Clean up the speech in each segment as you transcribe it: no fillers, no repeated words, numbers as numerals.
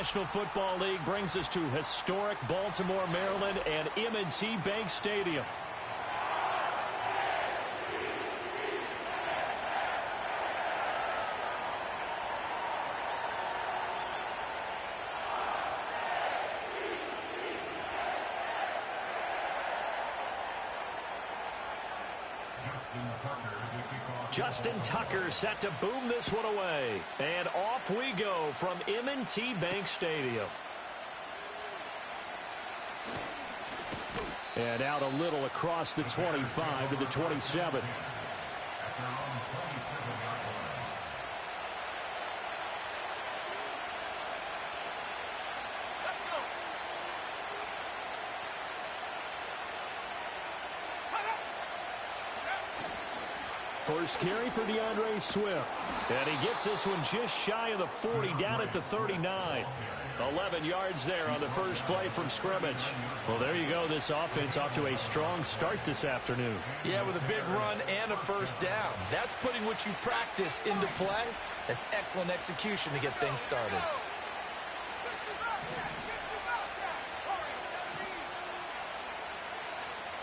National Football League brings us to historic Baltimore, Maryland, and M&T Bank Stadium. Justin Tucker set to boom this one away. And off we go from M&T Bank Stadium. And out a little across the 25 to the 27. First carry for DeAndre Swift. And he gets this one just shy of the 40, down at the 39. 11 yards there on the first play from scrimmage. Well, there you go. This offense off to a strong start this afternoon. Yeah, with a big run and a first down. That's putting what you practice into play. That's excellent execution to get things started.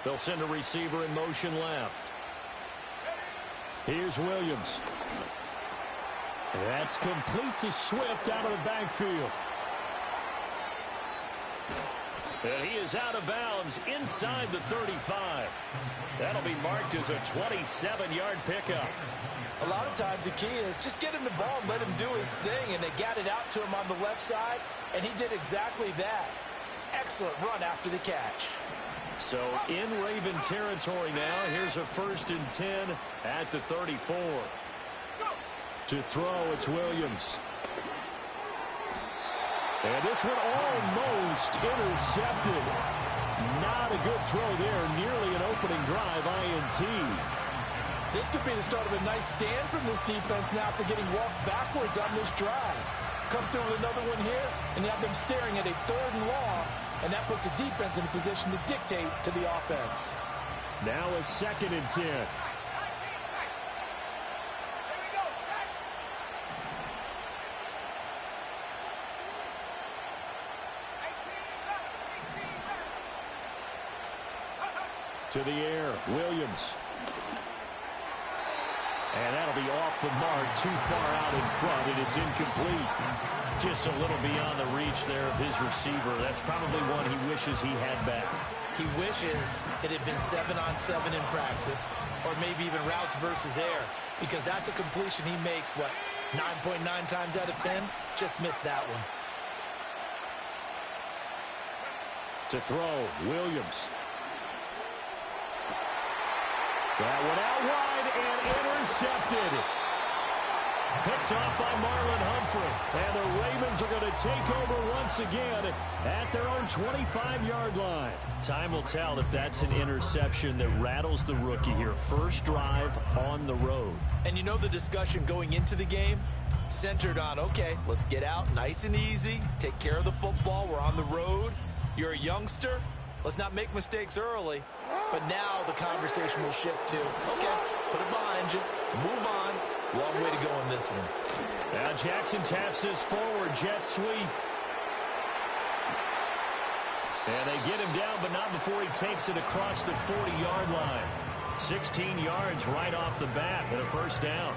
They'll send a receiver in motion left. Here's Williams. That's complete to Swift out of the backfield. And he is out of bounds inside the 35. That'll be marked as a 27-yard pickup. A lot of times the key is just get him the ball and let him do his thing, and they got it out to him on the left side, and he did exactly that. Excellent run after the catch. So in Raven territory now. Here's a 1st and 10 at the 34. To throw, it's Williams. And this one almost intercepted. Not a good throw there. Nearly an opening drive INT. This could be the start of a nice stand from this defense now for getting walked backwards on this drive. Come through with another one here, and you have them staring at a 3rd and long. And that puts the defense in a position to dictate to the offense. Now a 2nd and 10. To the air, Williams. And that'll be off the mark, too far out in front, and it's incomplete. Just a little beyond the reach there of his receiver. That's probably one he wishes he had back. He wishes it had been 7-on-7 in practice, or maybe even routes versus air, because that's a completion he makes, 9.9 times out of 10? Just missed that one. To throw, Williams. That one out wide and intercepted. Picked off by Marlon Humphrey. And the Ravens are going to take over once again at their own 25-yard line. Time will tell if that's an interception that rattles the rookie here. First drive on the road. And you know the discussion going into the game? Centered on, okay, let's get out nice and easy. Take care of the football. We're on the road. You're a youngster. Let's not make mistakes early. But now the conversation will shift to, okay, put it behind you. Move on. Long way to go on this one. Now Jackson taps this forward, jet sweep. And they get him down, but not before he takes it across the 40-yard line. 16 yards right off the bat and a first down.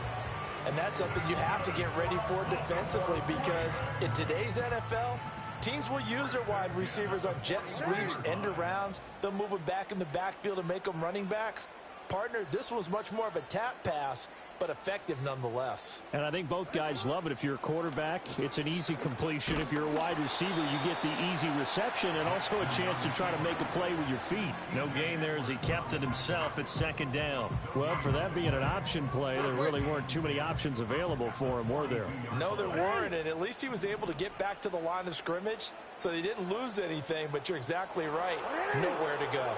And that's something you have to get ready for defensively, because in today's NFL, teams will use their wide receivers on jet sweeps, end arounds. They'll move them back in the backfield and make them running backs. Partner, this was much more of a tap pass, but effective nonetheless. And I think both guys love it. If you're a quarterback, it's an easy completion. If you're a wide receiver, you get the easy reception and also a chance to try to make a play with your feet. No gain there as he kept it himself at 2nd down. Well, for that being an option play, there really weren't too many options available for him, were there? No, there weren't, and at least he was able to get back to the line of scrimmage, so they didn't lose anything, but you're exactly right. Nowhere to go.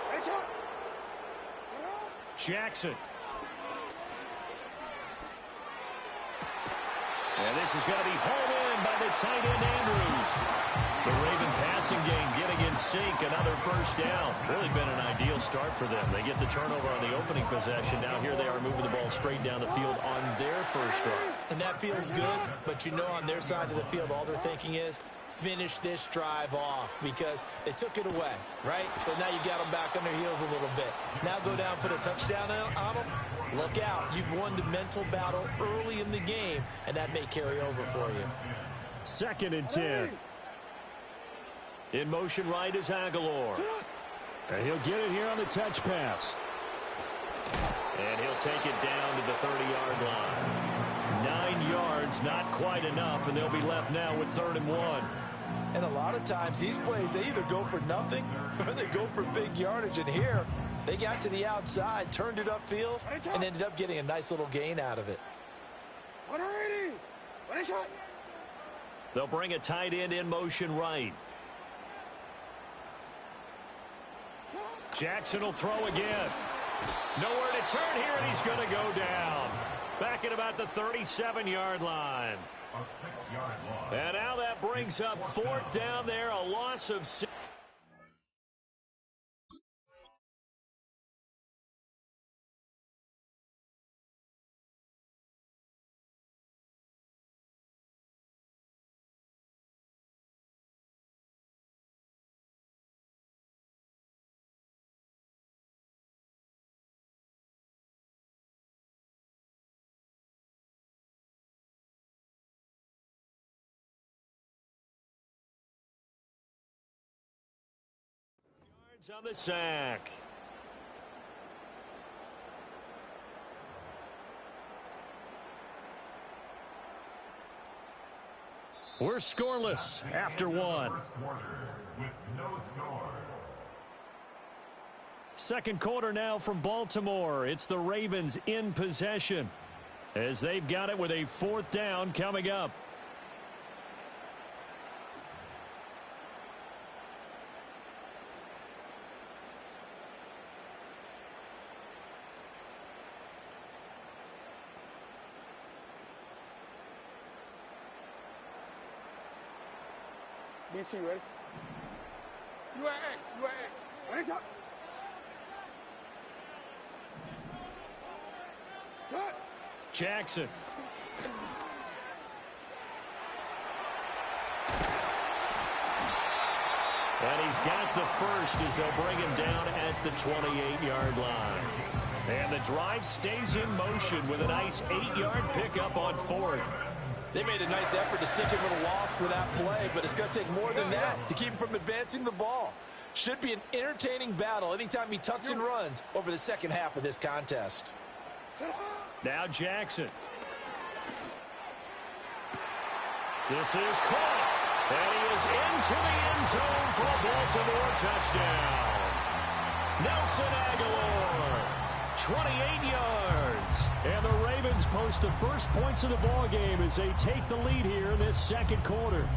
Jackson. And this is going to be hauled in by the tight end Andrews. The Raven passing game getting in sync. Another first down. Really been an ideal start for them. They get the turnover on the opening possession. Now here they are moving the ball straight down the field on their first drive. And that feels good, but you know on their side of the field all they're thinking is finish this drive off because they took it away, right? So now you got them back on their heels a little bit. Now go down, put a touchdown on them. Look out. You've won the mental battle early in the game, and that may carry over for you. 2nd and 10. In motion right is Aguilar. And he'll get it here on the touch pass. And he'll take it down to the 30-yard line. 9 yards, not quite enough, and they'll be left now with 3rd and 1. And a lot of times these plays, they either go for nothing or they go for big yardage. And here, they got to the outside, turned it upfield, and ended up getting a nice little gain out of it. They'll bring a tight end in motion right. Jackson will throw again. Nowhere to turn here, and he's going to go down. Back at about the 37-yard line. A 6-yard loss. And now that brings up 4th down there, a loss of 6. On the sack. We're scoreless after 1. With no score. 2nd quarter now from Baltimore. It's the Ravens in possession as they've got it with a 4th down coming up. BC, ready? UAX. Ready, shot. Shot. Jackson. And he's got the first as they'll bring him down at the 28-yard line. And the drive stays in motion with a nice 8-yard pickup on 4th. They made a nice effort to stick him with a loss for that play, but it's going to take more than that to keep him from advancing the ball. Should be an entertaining battle anytime he tucks and runs over the second half of this contest. Now Jackson. This is caught. And he is into the end zone for a Baltimore touchdown. Nelson Aguilar, 28 yards. And the Ravens post the first points of the ball game as they take the lead here in this 2nd quarter.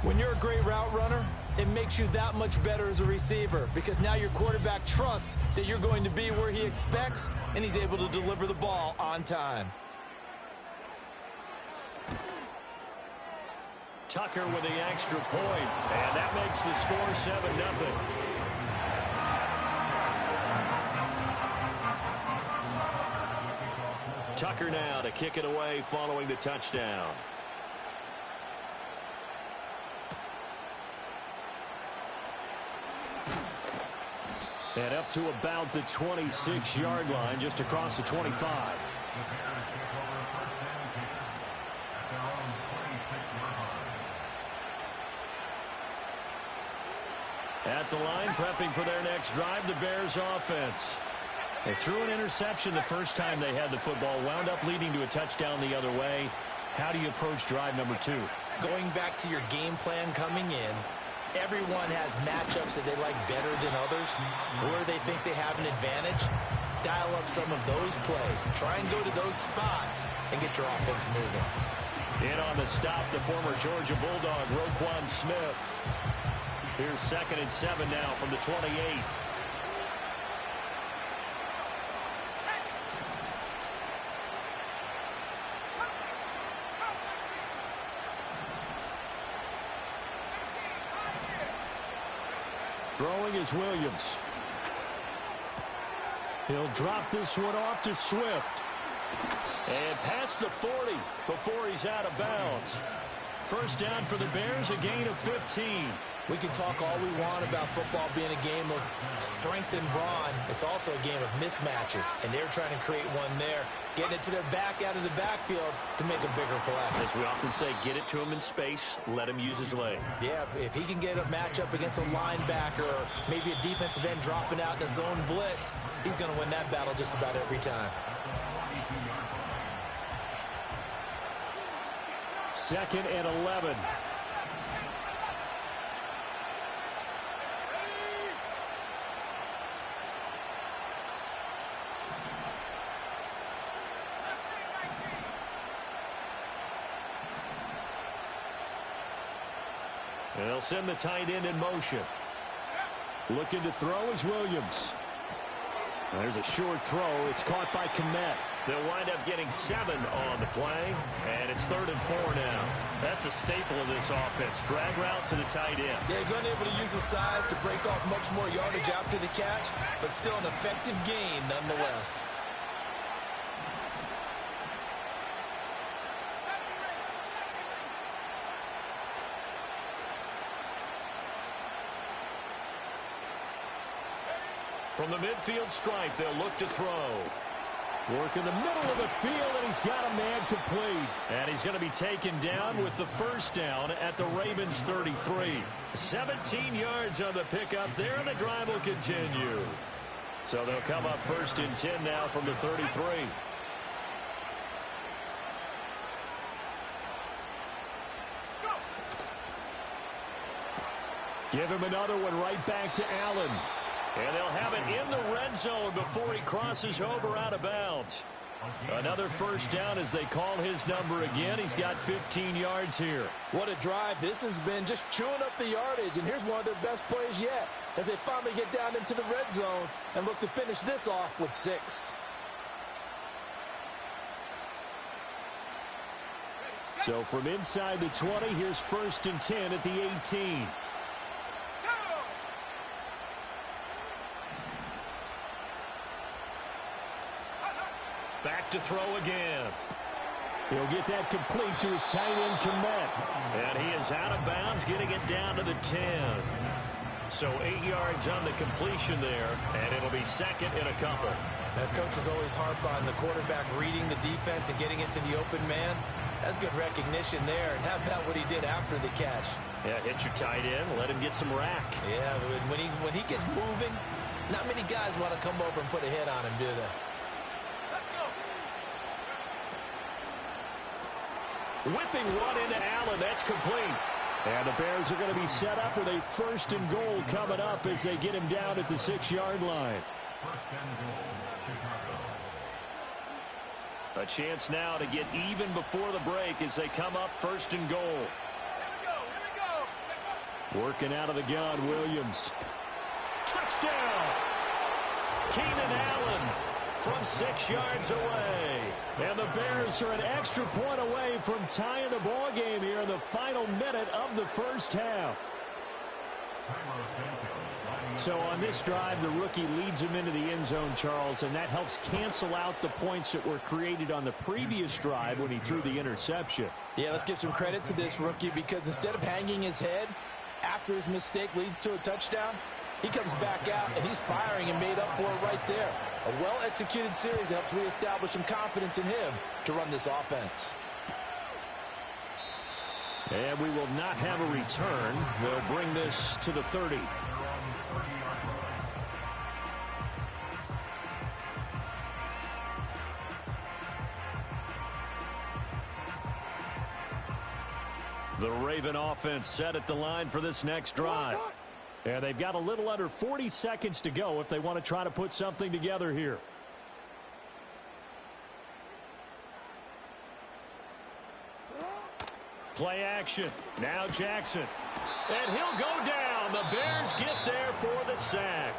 When you're a great route runner, it makes you that much better as a receiver because now your quarterback trusts that you're going to be where he expects and he's able to deliver the ball on time. Tucker with the extra point, and that makes the score 7-0. Tucker now to kick it away following the touchdown. And up to about the 26-yard line, just across the 25. At the line, prepping for their next drive, the Bears offense. They threw an interception the first time they had the football, wound up leading to a touchdown the other way. How do you approach drive number 2? Going back to your game plan coming in, everyone has matchups that they like better than others, where they think they have an advantage. Dial up some of those plays. Try and go to those spots and get your offense moving. In on the stop, the former Georgia Bulldog, Roquan Smith. Here's 2nd and 7 now from the 28. Throwing is Williams. He'll drop this one off to Swift. And past the 40 before he's out of bounds. first down for the Bears, a gain of 15. We can talk all we want about football being a game of strength and brawn. It's also a game of mismatches, and they're trying to create one there, getting it to their back out of the backfield to make a bigger play. As we often say, get it to him in space, let him use his leg. Yeah, if he can get a matchup against a linebacker or maybe a defensive end dropping out in a zone blitz, he's going to win that battle just about every time. Second and 11. They'll send the tight end in motion. Looking to throw is Williams. There's a short throw. It's caught by Kmet. They'll wind up getting 7 on the play, and it's 3rd and 4 now. That's a staple of this offense. Drag route to the tight end. Yeah, he's unable to use his size to break off much more yardage after the catch, but still an effective gain nonetheless. From the midfield stripe, they'll look to throw. Work in the middle of the field, and he's got a man complete. And he's going to be taken down with the first down at the Ravens 33. 17 yards on the pickup there, and the drive will continue. So they'll come up 1st and 10 now from the 33. Give him another one right back to Allen. And they'll have it in the red zone before he crosses over out of bounds. Another first down as they call his number again. He's got 15 yards here. What a drive this has been, just chewing up the yardage. And here's one of their best plays yet as they finally get down into the red zone and look to finish this off with 6. So from inside the 20, here's 1st and 10 at the 18. Back to throw again. He'll get that complete to his tight end, Kmet. And he is out of bounds, getting it down to the 10. So 8 yards on the completion there, and it'll be 2nd and a couple. Coaches always harp on the quarterback reading the defense and getting into the open man. That's good recognition there. And how about what he did after the catch? Yeah, hit your tight end, let him get some rack. Yeah, when he gets moving, not many guys want to come over and put a hit on him, do they? Whipping one into Allen. That's complete. And the Bears are going to be set up with a 1st and goal coming up as they get him down at the 6-yard line. 1st and goal, Chicago. A chance now to get even before the break as they come up 1st and goal. Here we go. Working out of the gun, Williams. Touchdown! Keenan Allen from 6 yards away. And the Bears are an extra point away from tying the ball game here in the final minute of the first half. So on this drive, the rookie leads him into the end zone, Charles, and that helps cancel out the points that were created on the previous drive when he threw the interception. Yeah, let's give some credit to this rookie because instead of hanging his head after his mistake leads to a touchdown, he comes back out and he's firing and made up for it right there. A well-executed series helps reestablish some confidence in him to run this offense. And we will not have a return. They'll bring this to the 30. The Raven offense set at the line for this next drive. And they've got a little under 40 seconds to go if they want to try to put something together here. Play action. Now Jackson. And he'll go down. The Bears get there for the sack.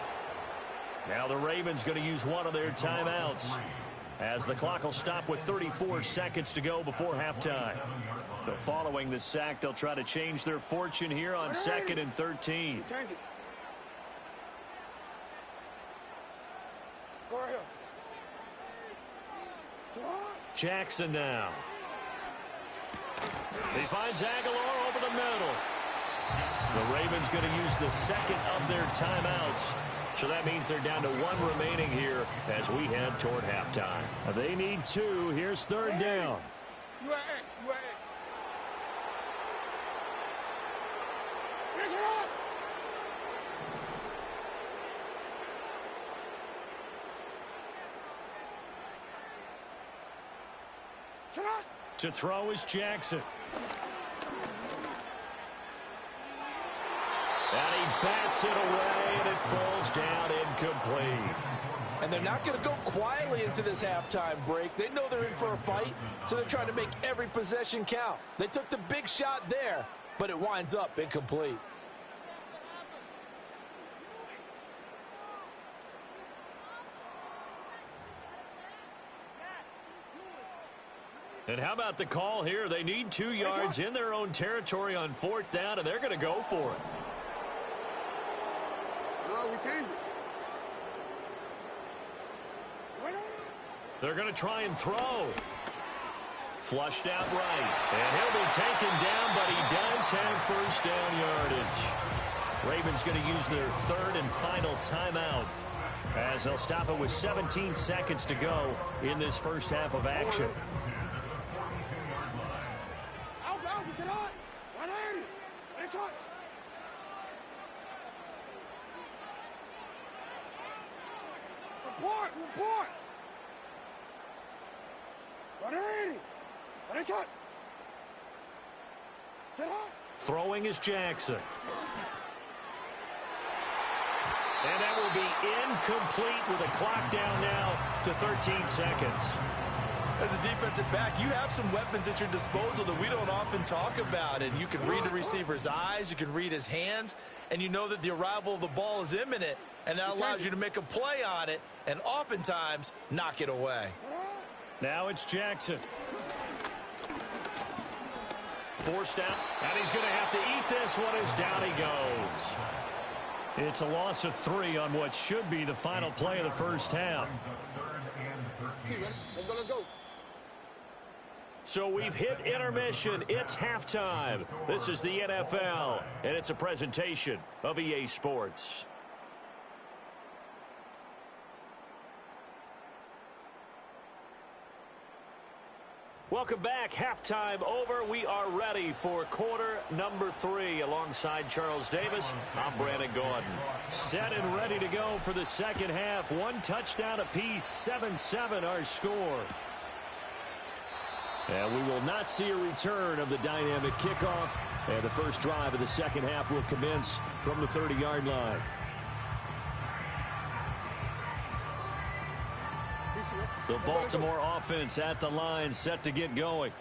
Now the Ravens going to use one of their timeouts as the clock will stop with 34 seconds to go before halftime. So following the sack, they'll try to change their fortune here on 2nd and 13. Change it. Go right here. Jackson now. He finds Aguilar over the middle. The Ravens going to use the second of their timeouts. So that means they're down to one remaining here as we head toward halftime. They need two. Here's third down. You are X. You are X. Finish it up. Shut up. To throw is Jackson. And he bats it away, and it falls down incomplete. And they're not going to go quietly into this halftime break. They know they're in for a fight, so they're trying to make every possession count. They took the big shot there, but it winds up incomplete. And how about the call here? They need 2 yards in their own territory on fourth down, and they're going to go for it. No, we change it. They're going to try and throw. Flushed out right. And he'll be taken down, but he does have first down yardage. Ravens going to use their third and final timeout as they'll stop it with 17 seconds to go in this first half of action. Report! Throwing is Jackson. And that will be incomplete with a clock down now to 13 seconds. As a defensive back, you have some weapons at your disposal that we don't often talk about. And you can read the receiver's eyes, you can read his hands, and you know that the arrival of the ball is imminent. And that allows you to make a play on it and oftentimes knock it away. Now it's Jackson. Forced out, and he's going to have to eat this one as down he goes. It's a loss of 3 on what should be the final play of the first half. Let's go. So we've hit intermission. It's halftime. This is the NFL, and it's a presentation of EA Sports. Welcome back. Halftime over. We are ready for quarter number 3 alongside Charles Davis. I'm Brandon Gordon. Set and ready to go for the second half. 1 touchdown apiece, 7-7 our score. And we will not see a return of the dynamic kickoff. And the first drive of the second half will commence from the 30-yard line. The Baltimore offense at the line, set to get going.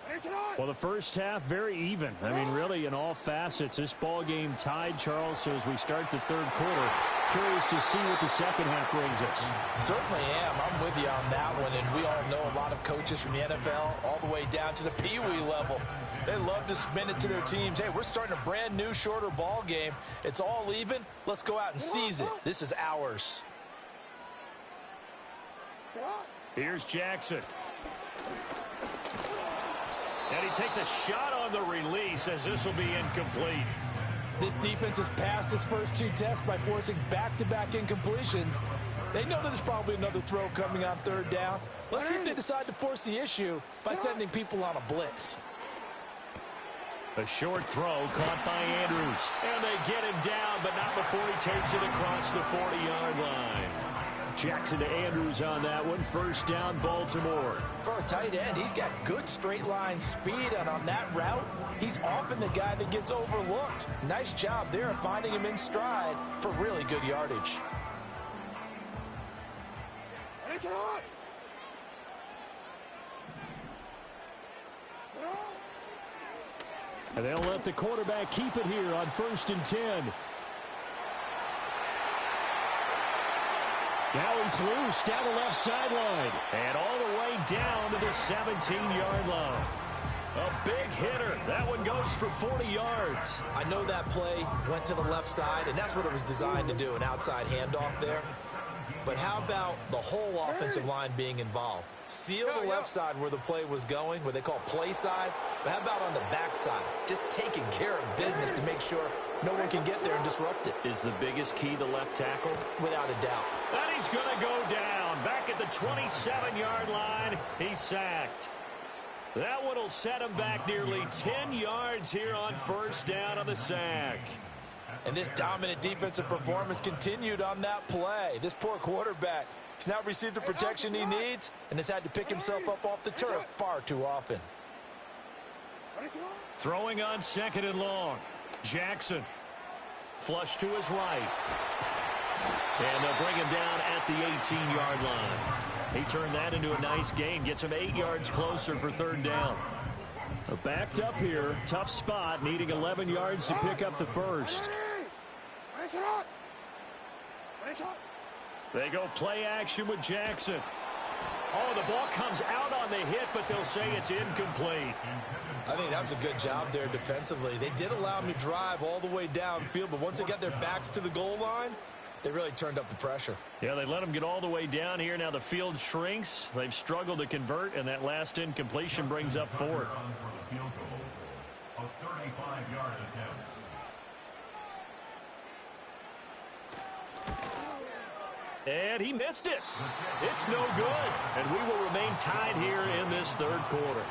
Well, the first half, very even. I mean, really, in all facets, this ball game tied, Charles. So as we start the third quarter, curious to see what the second half brings us. Certainly am. I'm with you on that one. And we all know a lot of coaches from the NFL all the way down to the Pee-wee level. They love to spin it to their teams. Hey, we're starting a brand new, shorter ball game. It's all even. Let's go out and seize it. This is ours. Here's Jackson. And he takes a shot on the release as this will be incomplete. This defense has passed its first 2 tests by forcing back-to-back incompletions. They know that there's probably another throw coming on third down. Let's see if they decide to force the issue by sending people on a blitz. A short throw caught by Andrews. And they get him down, but not before he takes it across the 40-yard line. Jackson to Andrews on that one. First down, Baltimore. For a tight end, he's got good straight line speed, and on that route, he's often the guy that gets overlooked. Nice job there of finding him in stride for really good yardage. And they'll let the quarterback keep it here on 1st and 10. Now he's loose down the left sideline. And all the way down to the 17-yard line. A big hitter. That one goes for 40 yards. I know that play went to the left side, and that's what it was designed to do, an outside handoff there. but how about the whole offensive line being involved? Seal the left side where the play was going, what they call play side, but how about on the back side? Just taking care of business to make sure no one can get there and disrupt it. Is the biggest key the left tackle? Without a doubt. And he's going to go down. Back at the 27-yard line, he's sacked. That one will set him back nearly 10 yards here on first down on the sack. And this dominant defensive performance continued on that play. This poor quarterback has now received the protection he needs and has had to pick himself up off the turf far too often. Throwing on 2nd and long. Jackson. Flush to his right. And they'll bring him down at the 18-yard line. He turned that into a nice gain. Gets him 8 yards closer for 3rd down. Backed up here. Tough spot. Needing 11 yards to pick up the first. They go play action with Jackson. Oh, the ball comes out on the hit, but they'll say it's incomplete. I think that was a good job there defensively. They did allow him to drive all the way downfield, but once they got their backs to the goal line, they really turned up the pressure. Yeah, they let them get all the way down here. Now the field shrinks. They've struggled to convert, and that last incompletion brings up 4th. And he missed it. It's no good. And we will remain tied here in this 3rd quarter.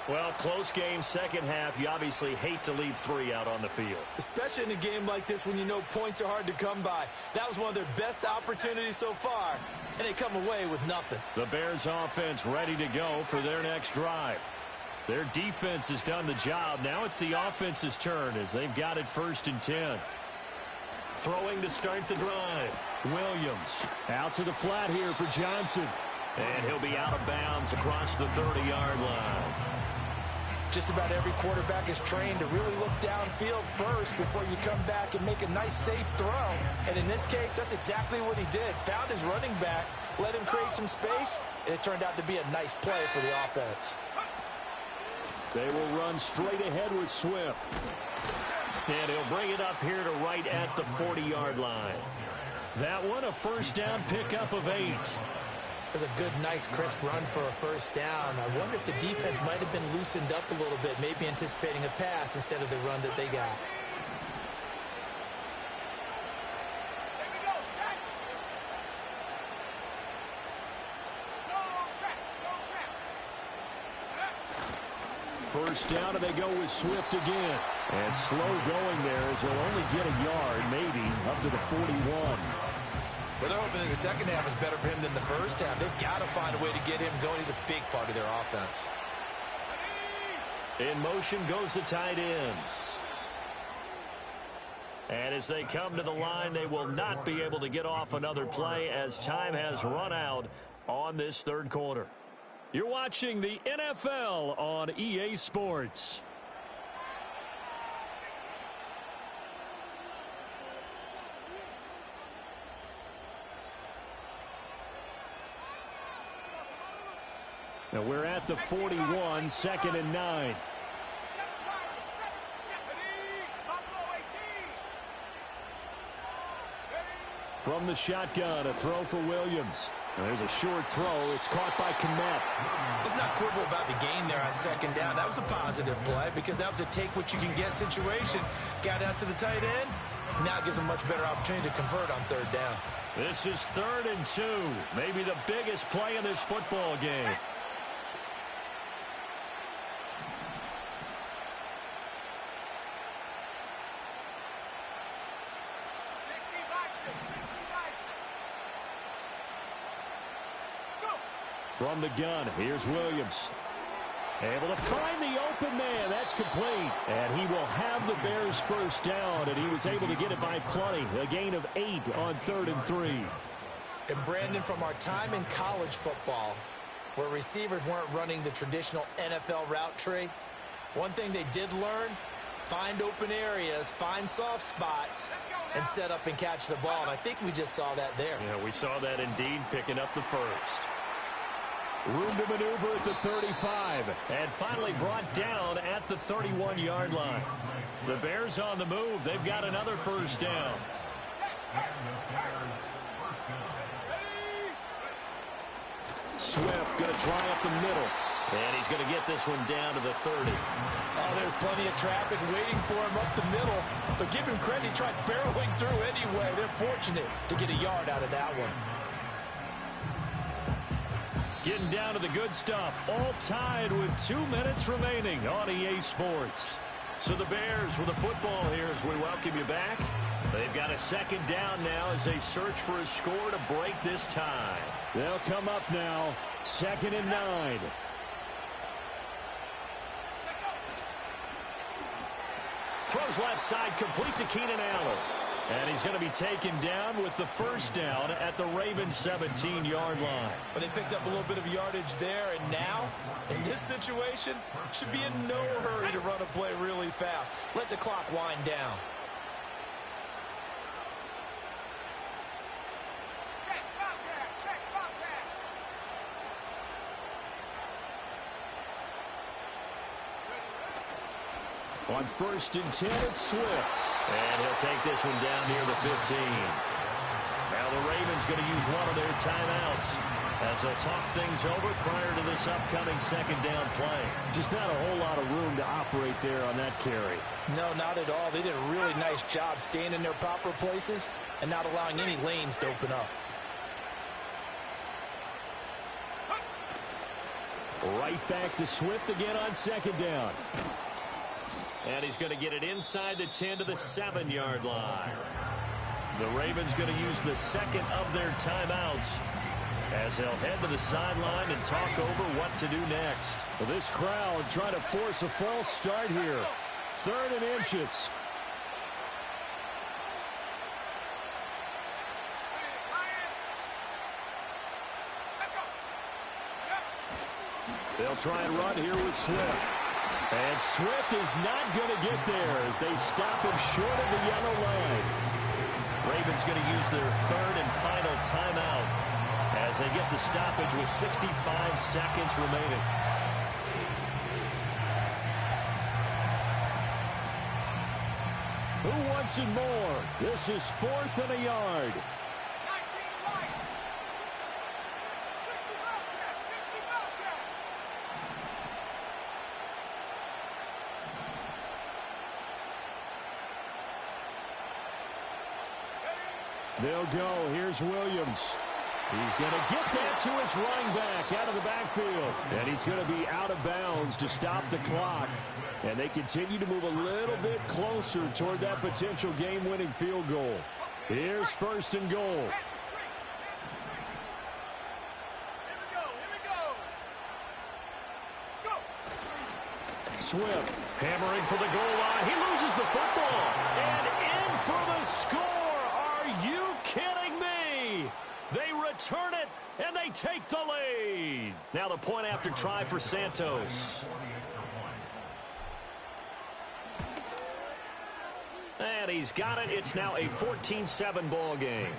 Well, close game, second half. You obviously hate to leave 3 out on the field. Especially in a game like this when you know points are hard to come by. That was one of their best opportunities so far, and they come away with nothing. The Bears offense ready to go for their next drive. Their defense has done the job. Now it's the offense's turn as they've got it 1st and 10. Throwing to start the drive. Williams out to the flat here for Johnson. And he'll be out of bounds across the 30-yard line. Just about every quarterback is trained to really look downfield first before you come back and make a nice, safe throw. And in this case, that's exactly what he did. Found his running back, let him create some space, and it turned out to be a nice play for the offense. They will run straight ahead with Swift. And he'll bring it up here to right at the 40-yard line. That one, a first down pickup of 8. That's a good, nice, crisp run for a first down. I wonder if the defense might have been loosened up a little bit, maybe anticipating a pass instead of the run that they got. First down, and they go with Swift again. And slow going there as he'll only get a yard, maybe, up to the 41. But they're hoping that the second half is better for him than the first half. They've got to find a way to get him going. He's a big part of their offense. In motion goes the tight end. And as they come to the line, they will not be able to get off another play as time has run out on this 3rd quarter. You're watching the NFL on EA Sports. Now we're at the 41, 2nd and 9. From the shotgun, a throw for Williams. There's a short throw. It's caught by Kmet. Let's not quibble about the gain there on 2nd down. That was a positive play because that was a take-what-you-can-get situation. Got out to the tight end. Now it gives them a much better opportunity to convert on 3rd down. This is 3rd and 2. Maybe the biggest play in this football game. From the gun, here's Williams. Able to find the open man. That's complete. And he will have the Bears first down, and he was able to get it by plenty. A gain of 8 on 3rd and 3. And Brandon, from our time in college football, where receivers weren't running the traditional NFL route tree, one thing they did learn, find open areas, find soft spots, and set up and catch the ball. And I think we just saw that there. Yeah, we saw that indeed, picking up the first. Room to maneuver at the 35. And finally brought down at the 31-yard line. The Bears on the move. They've got another first down. Swift going to try up the middle. And he's going to get this one down to the 30. Oh, there's plenty of traffic waiting for him up the middle. But give him credit, he tried barreling through anyway. They're fortunate to get a yard out of that one. Getting down to the good stuff. All tied with 2 minutes remaining on EA Sports. So the Bears with the football here as we welcome you back. They've got a second down now as they search for a score to break this tie. They'll come up now. 2nd and 9. Throws left side, complete to Keenan Allen. And he's going to be taken down with the first down at the Ravens' 17-yard line. But they picked up a little bit of yardage there, and now, in this situation, should be in no hurry to run a play really fast. Let the clock wind down. On 1st and 10, it's Swift. And he'll take this one down near the 15. Now the Ravens going to use one of their timeouts as they'll talk things over prior to this upcoming second down play. Just not a whole lot of room to operate there on that carry. No, not at all. They did a really nice job staying in their proper places and not allowing any lanes to open up. Right back to Swift again on 2nd down. And he's going to get it inside the 10 to the 7-yard line. The Ravens going to use the second of their timeouts as they'll head to the sideline and talk over what to do next. Well, this crowd trying to force a false start here. 3rd and inches. They'll try and run here with Swift. And Swift is not going to get there as they stop him short of the yellow line. Ravens going to use their 3rd and final timeout as they get the stoppage with 65 seconds remaining. Who wants it more? This is 4th and a yard. They'll go. Here's Williams. He's going to get that to his running back out of the backfield. And he's going to be out of bounds to stop the clock. And they continue to move a little bit closer toward that potential game-winning field goal. Here's 1st and goal. Swift hammering for the goal line. He loses the football. And in for the score. Are you kidding me? They return it, and they take the lead. Now the point after try for Santos. And he's got it. It's now a 14-7 ball game.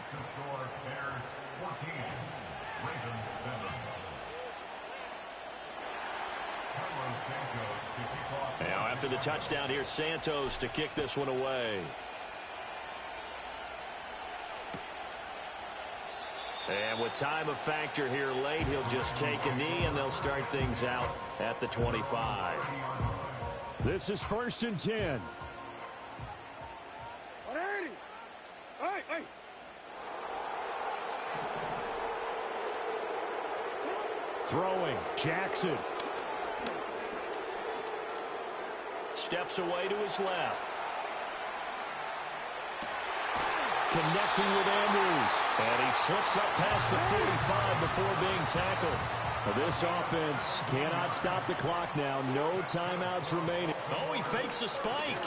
Now after the touchdown, here's Santos to kick this one away. And with time a factor here late, he'll just take a knee, and they'll start things out at the 25. This is 1st and 10. Throwing, Jackson. Steps away to his left. Connecting with Andrews. And he slips up past the 45 before being tackled. This offense cannot stop the clock now. No timeouts remaining. Oh, he fakes a spike.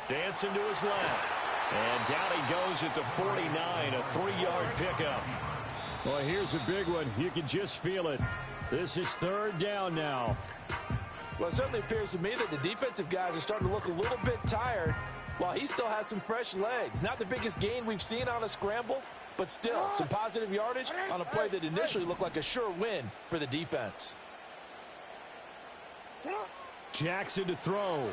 Dancing to his left. And down he goes at the 49, a 3-yard pickup. Well, here's a big one. You can just feel it. This is 3rd down now. Well, it certainly appears to me that the defensive guys are starting to look a little bit tired while he still has some fresh legs. Not the biggest gain we've seen on a scramble, but still some positive yardage on a play that initially looked like a sure win for the defense. Jackson to throw.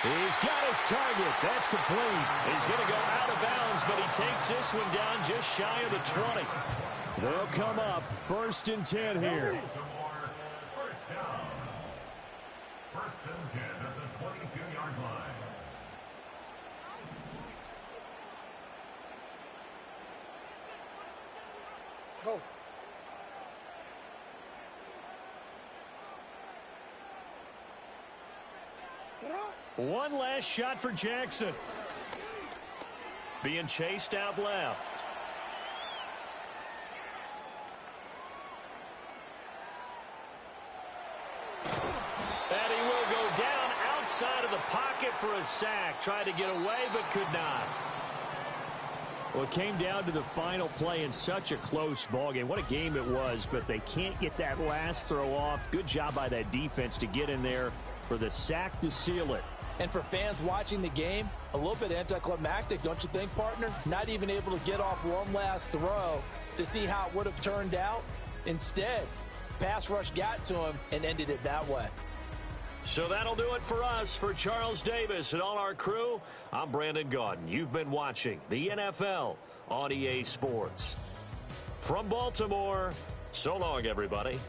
He's got his target. That's complete. He's going to go out of bounds, but he takes this one down just shy of the 20. They'll come up 1st and 10 here. First down. 1st and 10 at the 22-yard line. Go. One last shot for Jackson. Being chased out left. And he will go down outside of the pocket for a sack. Tried to get away, but could not. Well, it came down to the final play in such a close ballgame. What a game it was, but they can't get that last throw off. Good job by that defense to get in there for the sack to seal it. And for fans watching the game, a little bit anticlimactic, don't you think, partner? Not even able to get off one last throw to see how it would have turned out. Instead, pass rush got to him and ended it that way. So that'll do it for us. For Charles Davis and all our crew, I'm Brandon Gaudin. You've been watching the NFL on EA Sports. From Baltimore, so long, everybody.